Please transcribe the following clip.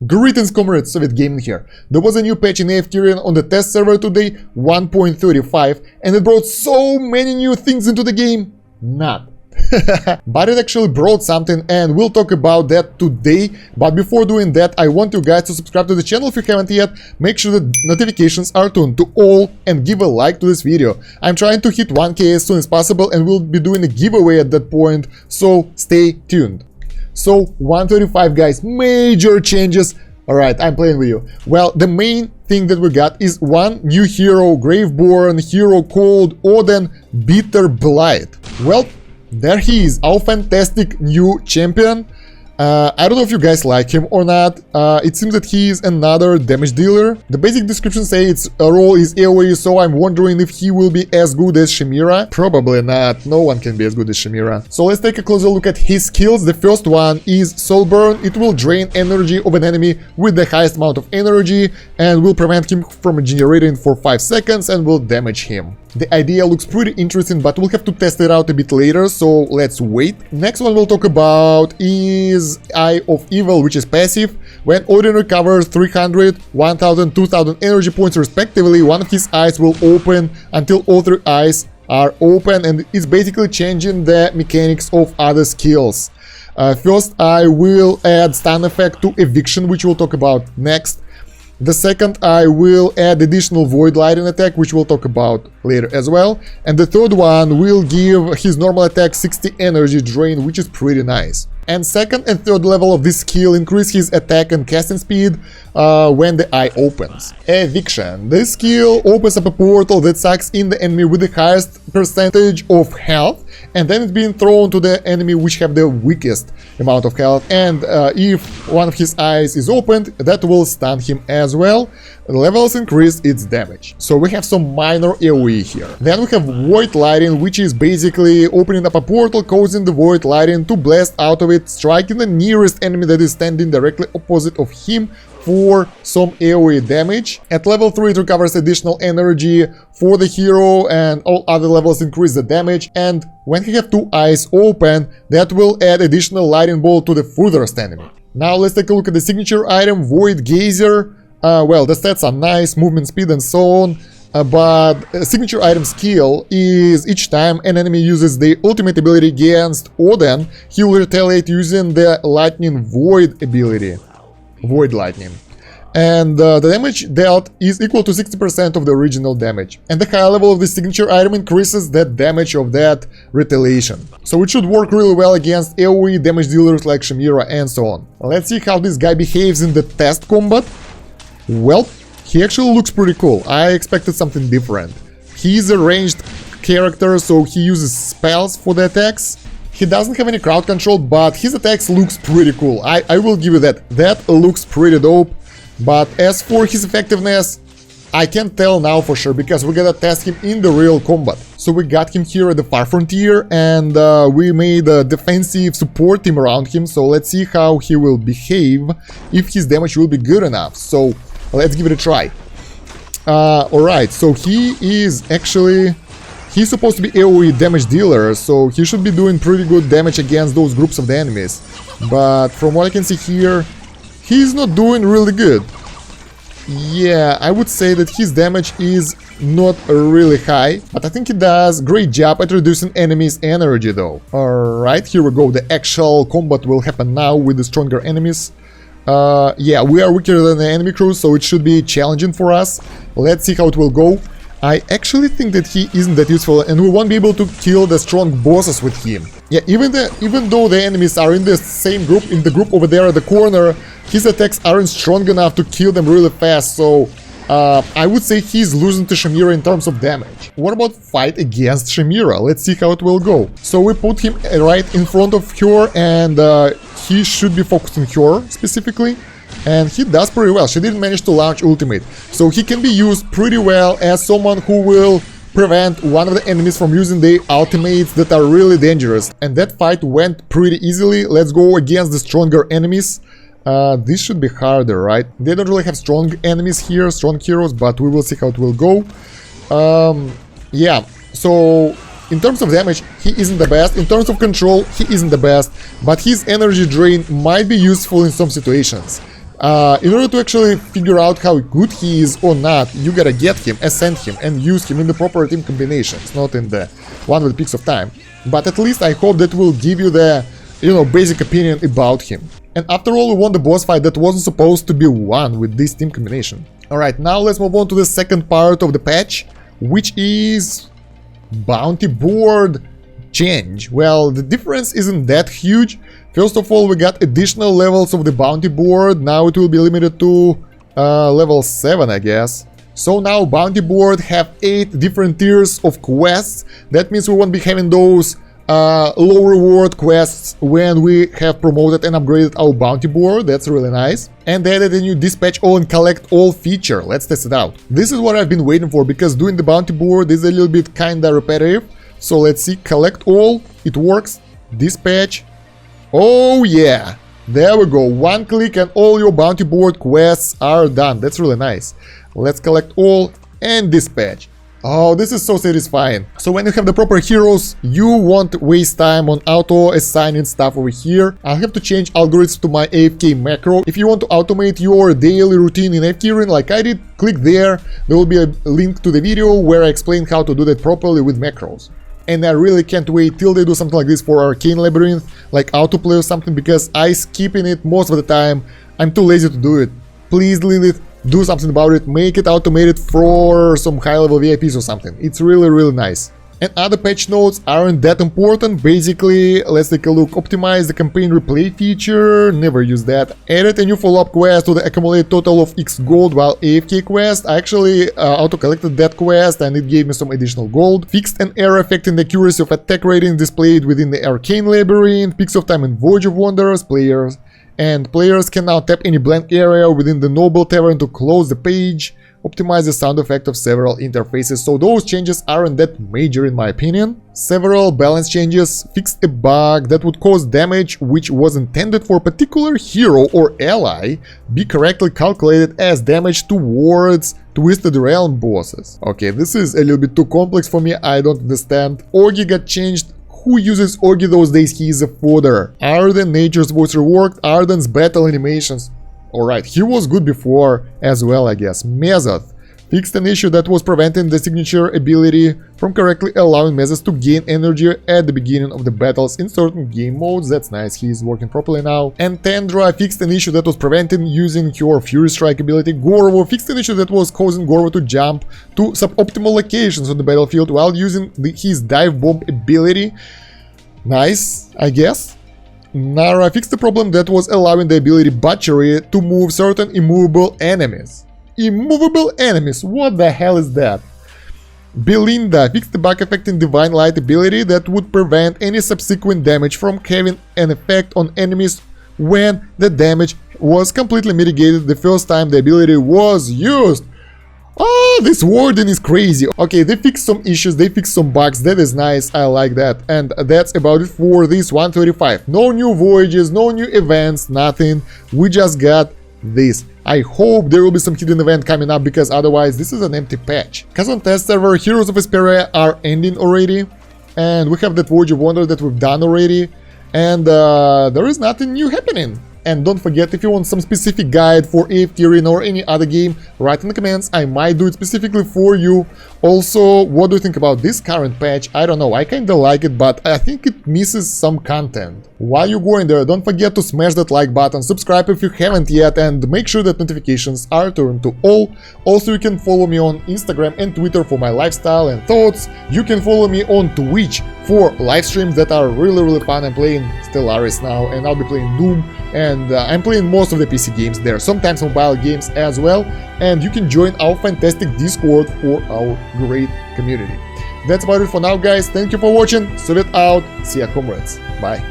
Greetings comrades, Soviet Gaming here. There was a new patch in AFK Arena on the test server today, 1.35, and it brought so many new things into the game. Not. But it actually brought something, and we'll talk about that today. But before doing that, I want you guys to subscribe to the channel if you haven't yet. Make sure the notifications are turned to all and give a like to this video. I'm trying to hit 1k as soon as possible, and we'll be doing a giveaway at that point, so stay tuned. So 135 guys, major changes. Alright, I'm playing with you. Well, the main thing that we got is one new hero, Graveborn hero called Oden, Bitterblight. Well, there he is, our fantastic new champion. I don't know if you guys like him or not. It seems that he is another damage dealer. The basic description says its role is AoE, so I'm wondering if he will be as good as Chimera. Probably not. No one can be as good as Chimera. So let's take a closer look at his skills. The first one is Soul Burn. It will drain energy of an enemy with the highest amount of energy and will prevent him from regenerating for 5 seconds and will damage him. The idea looks pretty interesting, but we'll have to test it out a bit later, so let's wait. Next one we'll talk about is Eye of Evil, which is passive. When Oden recovers 300, 1000, 2000 energy points respectively, one of his eyes will open until all 3 eyes are open, and it's basically changing the mechanics of other skills. First, I will add stun effect to Eviction, which we'll talk about next. The second, I will add additional Void Lighting attack, which we'll talk about later as well. And the third one will give his normal attack 60 energy drain, which is pretty nice. And second and third level of this skill increase his attack and casting speed when the eye opens. Eviction. This skill opens up a portal that sucks in the enemy with the highest percentage of health, and then it's being thrown to the enemy which have the weakest amount of health. And if one of his eyes is opened, that will stun him as well. The levels increase its damage. So we have some minor AoE here. Then we have Void Lighting, which is basically opening up a portal, causing the Void Lighting to blast out of it, striking the nearest enemy that is standing directly opposite of him for some AoE damage. At level 3 it recovers additional energy for the hero, and all other levels increase the damage. And when he have 2 eyes open, that will add additional lightning bolt to the furthest enemy. Now let's take a look at the signature item, Void Gazer. Well, the stats are nice, movement speed and so on. But signature item skill is each time an enemy uses the ultimate ability against Oden, he will retaliate using the Lightning Void ability. Void Lightning. And the damage dealt is equal to 60% of the original damage. And the higher level of the signature item increases the damage of that retaliation. So it should work really well against AoE damage dealers like Chimera and so on. Let's see how this guy behaves in the test combat. Well, he actually looks pretty cool. I expected something different. He's a ranged character, so he uses spells for the attacks. He doesn't have any crowd control, but his attacks looks pretty cool. I will give you that. That looks pretty dope. But as for his effectiveness, I can't tell now for sure, because we gotta test him in the real combat. So we got him here at the far frontier, and we made a defensive support team around him. So let's see how he will behave, if his damage will be good enough. So let's give it a try. Alright, so he is actually... He's supposed to be AoE damage dealer, so he should be doing pretty good damage against those groups of the enemies. But from what I can see here, he's not doing really good. Yeah, I would say that his damage is not really high, but I think he does great job at reducing enemies' energy though. Alright, here we go. The actual combat will happen now with the stronger enemies. Yeah, we are weaker than the enemy crew, so it should be challenging for us. Let's see how it will go. I actually think that he isn't that useful, and we won't be able to kill the strong bosses with him. Yeah, even though the enemies are in the same group, in the group over there at the corner, his attacks aren't strong enough to kill them really fast, so I would say he's losing to Chimera in terms of damage. What about fight against Chimera? Let's see how it will go. So we put him right in front of her, and he should be focusing her specifically. And he does pretty well. She didn't manage to launch ultimate, so he can be used pretty well as someone who will prevent one of the enemies from using the ultimates that are really dangerous. And that fight went pretty easily. Let's go against the stronger enemies. This should be harder, right? They don't really have strong enemies here, strong heroes, but we will see how it will go. Yeah, so in terms of damage, he isn't the best. In terms of control, he isn't the best, but his energy drain might be useful in some situations. In order to actually figure out how good he is or not, you gotta get him, ascend him, and use him in the proper team combinations, not in the one with peaks of time. But at least I hope that will give you the, basic opinion about him. And after all, we won the boss fight that wasn't supposed to be won with this team combination. Alright, now let's move on to the second part of the patch, which is bounty board change. Well, the difference isn't that huge. First of all, we got additional levels of the bounty board. Now it will be limited to level 7, I guess. So now bounty board have 8 different tiers of quests. That means we won't be having those low reward quests when we have promoted and upgraded our bounty board. That's really nice. And they added a new dispatch all and collect all feature. Let's test it out. This is what I've been waiting for, because doing the bounty board is a little bit kinda repetitive. So let's see, collect all, it works. Dispatch, oh yeah, there we go, one click and all your bounty board quests are done. That's really nice. Let's collect all and dispatch. Oh, this is so satisfying. So when you have the proper heroes, you won't waste time on auto assigning stuff over here. I'll have to change algorithms to my AFK macro. If you want to automate your daily routine in AFK Arena like I did, click there. There will be a link to the video where I explain how to do that properly with macros. And I really can't wait till they do something like this for Arcane Labyrinth, like autoplay or something, because I skipping it most of the time. I'm too lazy to do it. Please, Lilith, do something about it, make it automated for some high-level VIPs or something. It's really, really nice. And other patch notes aren't that important. Basically, let's take a look. Optimize the campaign replay feature, never use that. Added a new follow-up quest to the accumulate total of X gold while AFK quest. I actually auto-collected that quest and it gave me some additional gold. Fixed an error affecting the accuracy of attack rating displayed within the Arcane Labyrinth. Peaks of time in Voyage of Wanderers. Players can now tap any blank area within the Noble Tavern to close the page. Optimize the sound effect of several interfaces. So those changes aren't that major in my opinion. Several balance changes. Fixed a bug that would cause damage which was intended for a particular hero or ally be correctly calculated as damage towards Twisted Realm bosses. Okay, this is a little bit too complex for me, I don't understand. Orgi got changed. Who uses Orgi those days? He is a fodder. Arden Nature's voice reworked. Arden's battle animations. Alright, he was good before as well, I guess. Mezoth fixed an issue that was preventing the signature ability from correctly allowing Mezoth to gain energy at the beginning of the battles in certain game modes. That's nice, he's working properly now. And Tendra fixed an issue that was preventing using your Fury Strike ability. Gorvo fixed an issue that was causing Gorvo to jump to suboptimal locations on the battlefield while using his Dive Bomb ability. Nice, I guess. Nara fixed the problem that was allowing the ability Butchery to move certain immovable enemies. Immovable enemies, what the hell is that? Belinda fixed the bug affecting Divine Light ability that would prevent any subsequent damage from having an effect on enemies when the damage was completely mitigated the first time the ability was used. Oh, this warden is crazy. Okay, they fixed some issues, they fixed some bugs, that is nice, I like that. And that's about it for this 135. No new voyages, no new events, nothing. We just got this. I hope there will be some hidden event coming up, because otherwise this is an empty patch. Because on test server, Heroes of Vesperia are ending already. And we have that Voyage of Wonder that we've done already. And there is nothing new happening. And don't forget, if you want some specific guide for AFK Arena or any other game, write in the comments, I might do it specifically for you. Also, what do you think about this current patch? I don't know, I kinda like it, but I think it misses some content. While you're going there, don't forget to smash that like button, subscribe if you haven't yet, and make sure that notifications are turned to all. Also, you can follow me on Instagram and Twitter for my lifestyle and thoughts. You can follow me on Twitch for live streams that are really fun. I'm playing Stellaris now, and I'll be playing Doom. And I'm playing most of the PC games there, sometimes mobile games as well. And you can join our fantastic Discord for our great community. That's about it for now, guys. Thank you for watching. Soviet out. See ya, comrades. Bye.